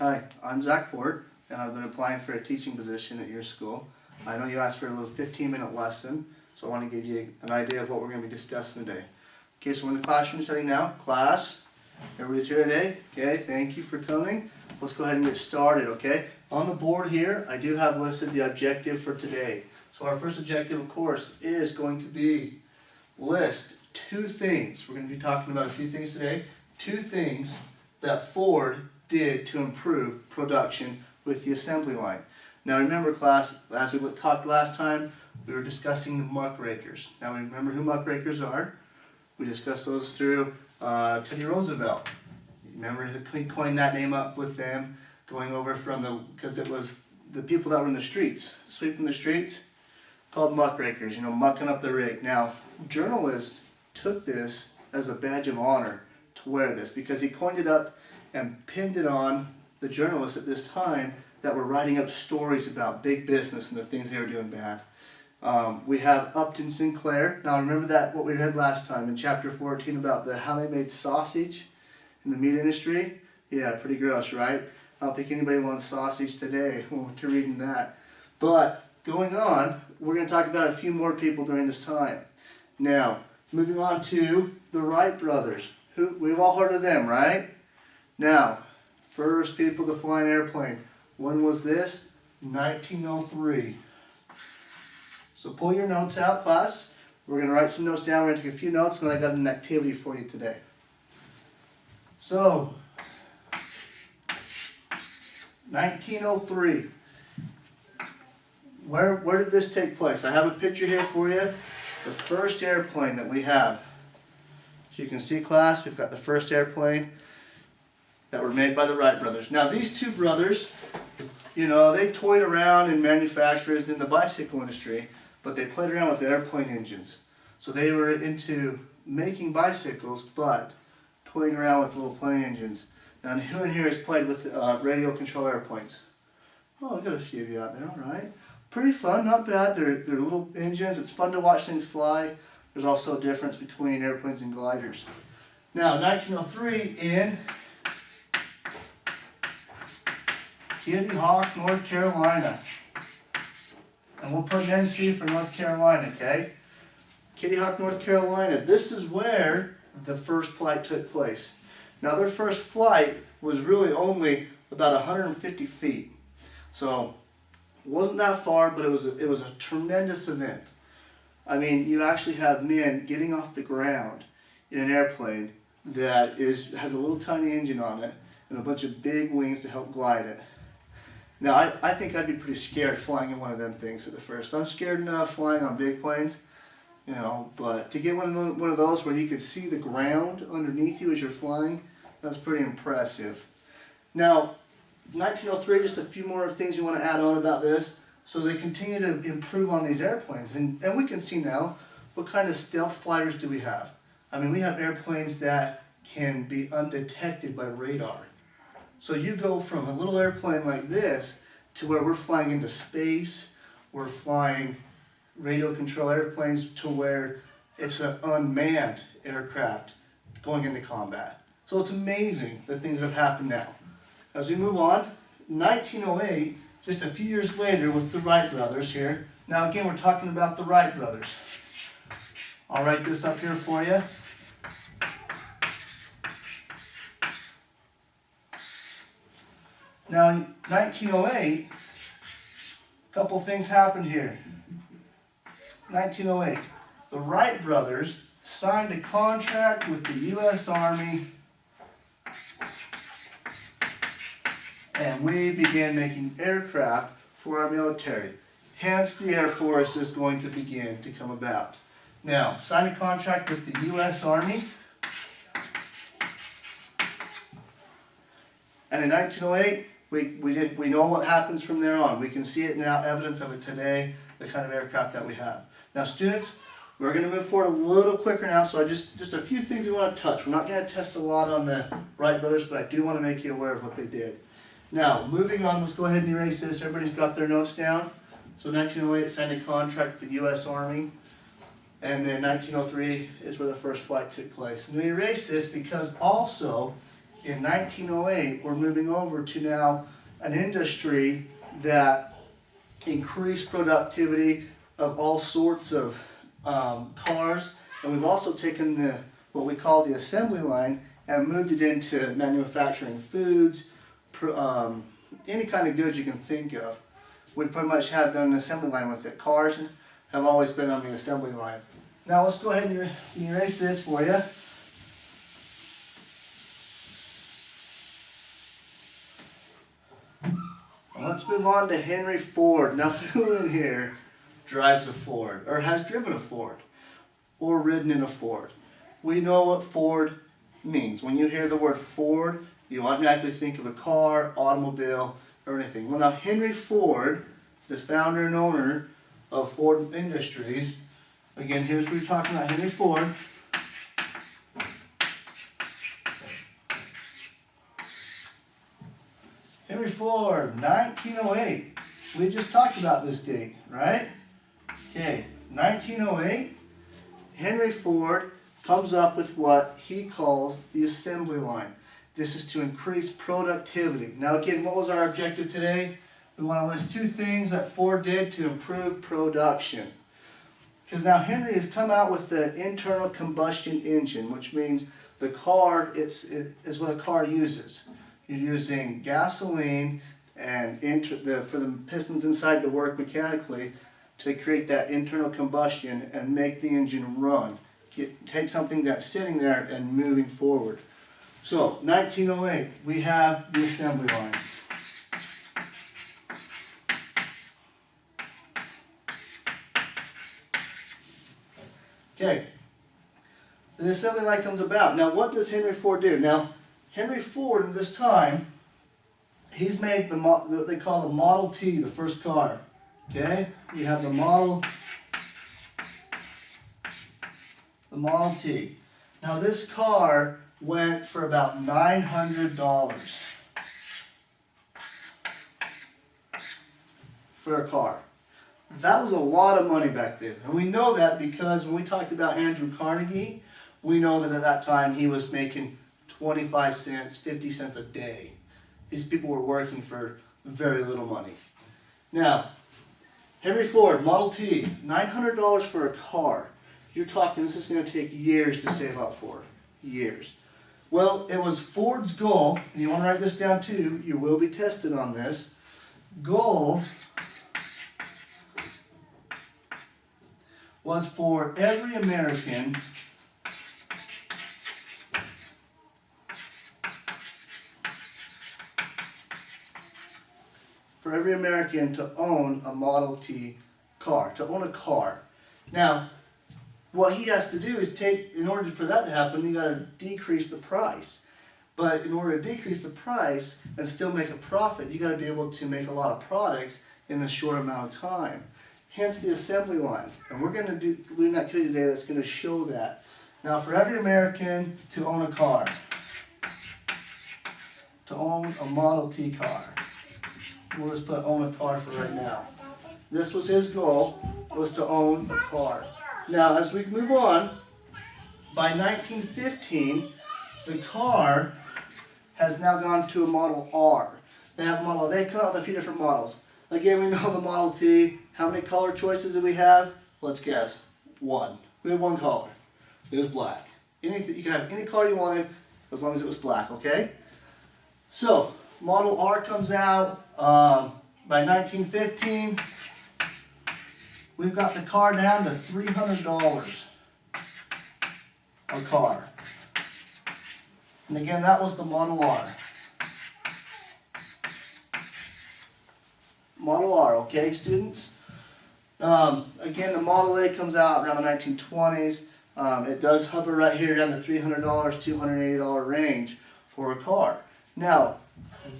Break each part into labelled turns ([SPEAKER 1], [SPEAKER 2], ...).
[SPEAKER 1] Hi, I'm Zack and I've been applying for a teaching position at your school. I know you asked for a little 15-minute lesson, so I want to give you an idea of what we're going to be discussing today. Okay, so we're in the classroom setting now. Class, everybody's here today? Okay, thank you for coming. Let's go ahead and get started, okay? On the board here, I do have listed the objective for today. So our first objective, of course, is going to be list 2 things. We're going to be talking about a few things today. 2 things that Ford did to improve production with the assembly line. Now remember, class, as we talked last time, we were discussing the muckrakers. Now remember who muckrakers are? We discussed those through Teddy Roosevelt. Remember he coined that name up with them, going over from because it was the people that were in the streets, sweeping the streets, called muckrakers, mucking up the rig. Now, journalists took this as a badge of honor to wear this because he coined it up and pinned it on the journalists at this time that were writing up stories about big business and the things they were doing bad. We have Upton Sinclair. Now remember that what we read last time in chapter 14 about how they made sausage in the meat industry? Yeah, pretty gross, right? I don't think anybody wants sausage today to reading that. But going on, we're going to talk about a few more people during this time. Now, moving on to the Wright brothers. Who we've all heard of them, right? Now, first people to fly an airplane. When was this? 1903. So pull your notes out, class. We're going to write some notes down. We're going to take a few notes, and then I got an activity for you today. So, 1903. Where did this take place? I have a picture here for you. The first airplane that we have. So you can see, class, we've got the first airplane that were made by the Wright brothers. Now these 2 brothers, they toyed around in manufacturers in the bicycle industry, but they played around with airplane engines. So they were into making bicycles, but toying around with little plane engines. Now who in here has played with radio control airplanes? Oh, I've got a few of you out there, all right. Pretty fun, not bad. They're little engines. It's fun to watch things fly. There's also a difference between airplanes and gliders. Now, 1903 in Kitty Hawk, North Carolina. And we'll put an NC for North Carolina, okay? Kitty Hawk, North Carolina. This is where the first flight took place. Now, their first flight was really only about 150 feet. So, it wasn't that far, but it was a tremendous event. I mean, you actually have men getting off the ground in an airplane that has a little tiny engine on it and a bunch of big wings to help glide it. Now, I think I'd be pretty scared flying in one of them things at the first. I'm scared enough flying on big planes, but to get one of those where you can see the ground underneath you as you're flying, that's pretty impressive. Now, 1903, just a few more things we want to add on about this. So they continue to improve on these airplanes. And we can see now, what kind of stealth fighters do we have? I mean, we have airplanes that can be undetected by radar. So you go from a little airplane like this to where we're flying into space, we're flying radio control airplanes to where it's an unmanned aircraft going into combat. So it's amazing the things that have happened now. As we move on, 1908, just a few years later with the Wright brothers here. Now again, we're talking about the Wright brothers. I'll write this up here for you. Now in 1908, a couple things happened here. 1908, the Wright brothers signed a contract with the U.S. Army, and we began making aircraft for our military. Hence, the Air Force is going to begin to come about. Now, signed a contract with the U.S. Army. And in 1908, we know what happens from there on. We can see it now, evidence of it today, the kind of aircraft that we have. Now, students, we're going to move forward a little quicker now, so just a few things we want to touch. We're not going to test a lot on the Wright brothers, but I do want to make you aware of what they did. Now, moving on, let's go ahead and erase this. Everybody's got their notes down. So 1908 signed a contract with the U.S. Army. And then 1903 is where the first flight took place. And we erase this because also in 1908, we're moving over to now an industry that increased productivity of all sorts of cars, and we've also taken what we call the assembly line and moved it into manufacturing foods, any kind of goods you can think of. We pretty much have done an assembly line with it. Cars have always been on the assembly line. Now let's go ahead and erase this for you. Let's move on to Henry Ford. Now, who in here drives a Ford, or has driven a Ford, or ridden in a Ford? We know what Ford means. When you hear the word Ford, you automatically think of a car, automobile, or anything. Well, now Henry Ford, the founder and owner of Ford Industries, again, here's what we're talking about, Henry Ford. Henry Ford, 1908. We just talked about this date, right? Okay, 1908, Henry Ford comes up with what he calls the assembly line. This is to increase productivity. Now again, what was our objective today? We want to list two things that Ford did to improve production. Because now Henry has come out with the internal combustion engine, which means the car is what a car uses. You're using gasoline and for the pistons inside to work mechanically to create that internal combustion and make the engine run. Take something that's sitting there and moving forward. So, 1908, we have the assembly line. Okay, the assembly line comes about. Now, what does Henry Ford do? Now, Henry Ford at this time, he's made what they call the Model T, the first car. Okay, we have the Model T. Now this car went for about $900 for a car. That was a lot of money back then. And we know that because when we talked about Andrew Carnegie, we know that at that time he was making 25 cents, 50 cents a day. These people were working for very little money. Now, Henry Ford, Model T, $900 for a car. You're talking, this is going to take years to save up for. Years. Well, it was Ford's goal, and you want to write this down too, you will be tested on this. Goal was for every American to own a Model T car, to own a car. Now, what he has to do is in order for that to happen, you got to decrease the price. But in order to decrease the price and still make a profit, you got to be able to make a lot of products in a short amount of time. Hence the assembly line. And we're going to do an activity today that's going to show that. Now, for every American to own a car, to own a Model T car. We'll just put own a car for right now. This was his goal, was to own a car. Now, as we move on, by 1915, the car has now gone to a Model R. They come out with a few different models. Again, we know the Model T. How many color choices do we have? Let's guess. One. We had one color. It was black. You could have any color you wanted as long as it was black, okay? So, Model R comes out by 1915. We've got the car down to $300 a car. And again, that was the Model R. Model R, okay, students? Again, the Model A comes out around the 1920s. It does hover right here around the $300, $280 range for a car. Now,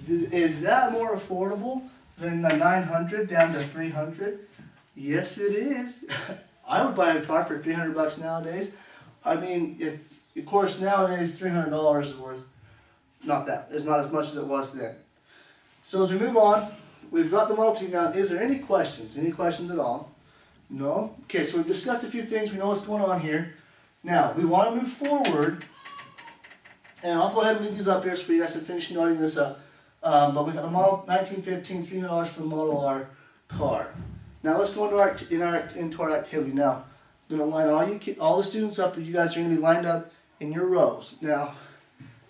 [SPEAKER 1] is that more affordable than the $900 down to $300? Yes, it is. I would buy a car for $300 nowadays. I mean, of course, nowadays $300 is worth not as much as it was then. So as we move on, we've got the Model T now. Is there any questions? Any questions at all? No? Okay, so we've discussed a few things. We know what's going on here. Now, we want to move forward And I'll go ahead and leave these up here for you guys to finish noting this up. But we got the model 1915, $300 for the Model R car. Now let's go into our activity. Now, I'm going to line all the students up, but you guys are going to be lined up in your rows. Now,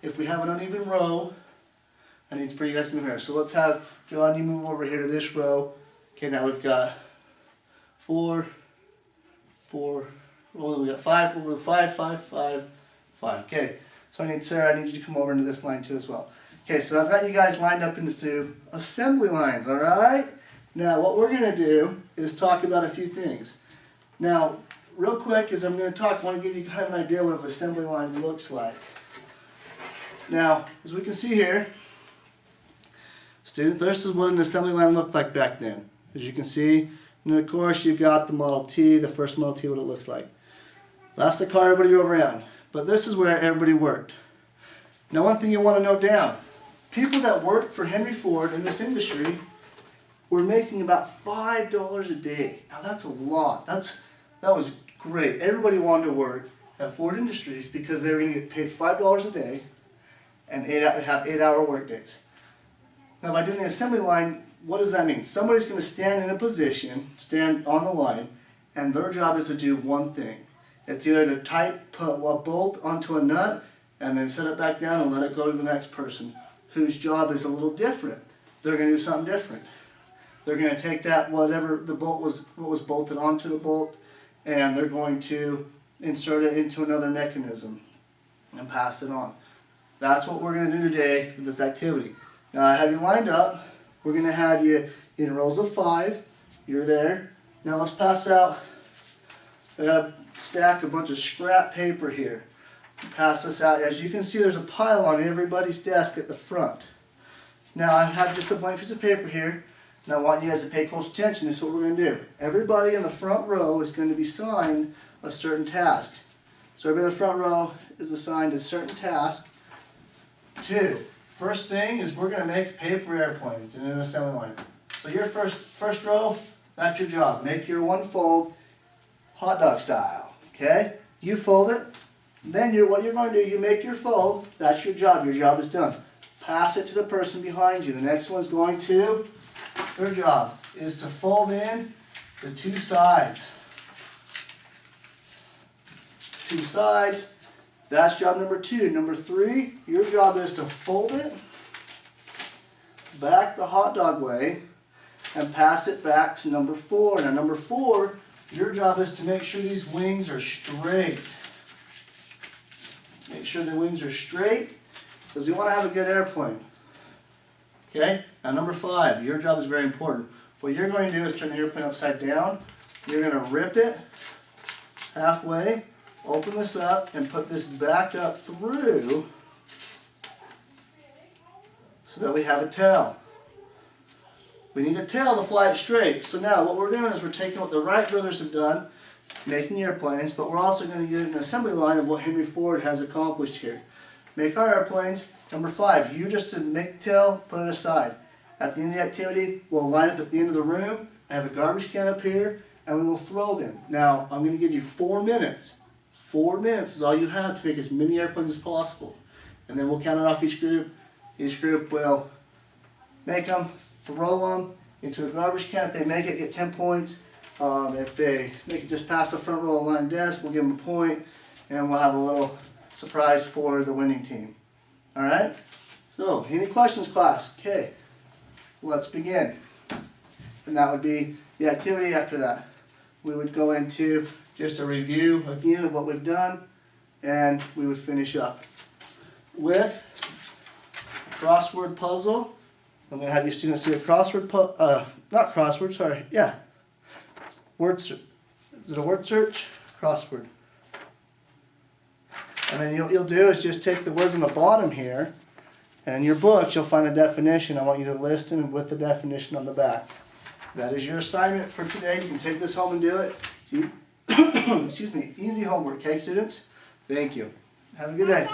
[SPEAKER 1] if we have an uneven row, I need for you guys to move here. So let's have John, you move over here to this row. Okay, now we've got 4, 4, well, we got 5, we'll do 5, 5, 5, 5. Okay, so Sarah, I need you to come over into this line too as well. Okay, so I've got you guys lined up into assembly lines, all right? Now, what we're going to do is talk about a few things. Now, real quick, as I'm going to talk, I want to give you kind of an idea what an assembly line looks like. Now, as we can see here, students, this is what an assembly line looked like back then. As you can see, and of course, you've got the Model T, the first Model T, what it looks like. That's the car everybody drove around. But this is where everybody worked. Now, one thing you want to note down, people that worked for Henry Ford in this industry were making about $5 a day. Now, that's a lot. That was great. Everybody wanted to work at Ford Industries because they were going to get paid $5 a day and have 8-hour work days. Now, by doing the assembly line, what does that mean? Somebody's going to stand in a position, stand on the line, and their job is to do one thing. It's either to put a bolt onto a nut and then set it back down and let it go to the next person whose job is a little different. They're going to do something different. They're going to take that, whatever the bolt was, what was bolted onto the bolt, and they're going to insert it into another mechanism and pass it on. That's what we're going to do today for this activity. Now, I have you lined up. We're going to have you in rows of 5. You're there. Now let's pass out. I got a stack, a bunch of scrap paper here. Pass this out. As you can see, there's a pile on everybody's desk at the front. Now I have just a blank piece of paper here. Now I want you guys to pay close attention. This is what we're going to do. Everybody in the front row is going to be assigned a certain task. So everybody in the front row is assigned a certain task. 2. First thing is we're going to make paper airplanes in an assembly line. So your first row, that's your job. Make your one fold hot dog style. Okay? You fold it. Then what you're going to do, you make your fold. That's your job. Your job is done. Pass it to the person behind you. The next one's going to, their job is to fold in the 2 sides. 2 sides. That's job number 2. Number 3, your job is to fold it back the hot dog way and pass it back to number 4. Now number 4, your job is to make sure these wings are straight. Make sure the wings are straight because we want to have a good airplane. Okay? Now number 5, your job is very important. What you're going to do is turn the airplane upside down. You're going to rip it halfway. Open this up and put this back up through so that we have a tail. We need a tail to fly it straight. So now what we're doing is we're taking what the Wright brothers have done, making airplanes, but we're also going to get an assembly line of what Henry Ford has accomplished here. Make our airplanes. Number 5, you just to make the tail, put it aside. At the end of the activity, we'll line up at the end of the room. I have a garbage can up here, and we will throw them. Now, I'm going to give you 4 minutes. 4 minutes is all you have to make as many airplanes as possible. And then we'll count it off each group. Each group will make them, throw them into a garbage can. If they make it, get 10 points. If they make it just past the front row of line desk, we'll give them a point. And we'll have a little surprise for the winning team. Alright? So, any questions, class? Okay. Let's begin. And that would be the activity after that. We would go into just a review again of what we've done, and we would finish up with a crossword puzzle. I'm going to have you students do a crossword not crossword, sorry, yeah. Word search. Is it a word search? Crossword. And then you'll do is just take the words on the bottom here, and in your books you'll find the definition. I want you to list them with the definition on the back. That is your assignment for today. You can take this home and do it. Excuse me, easy homework, okay, students? Thank you. Have a good day.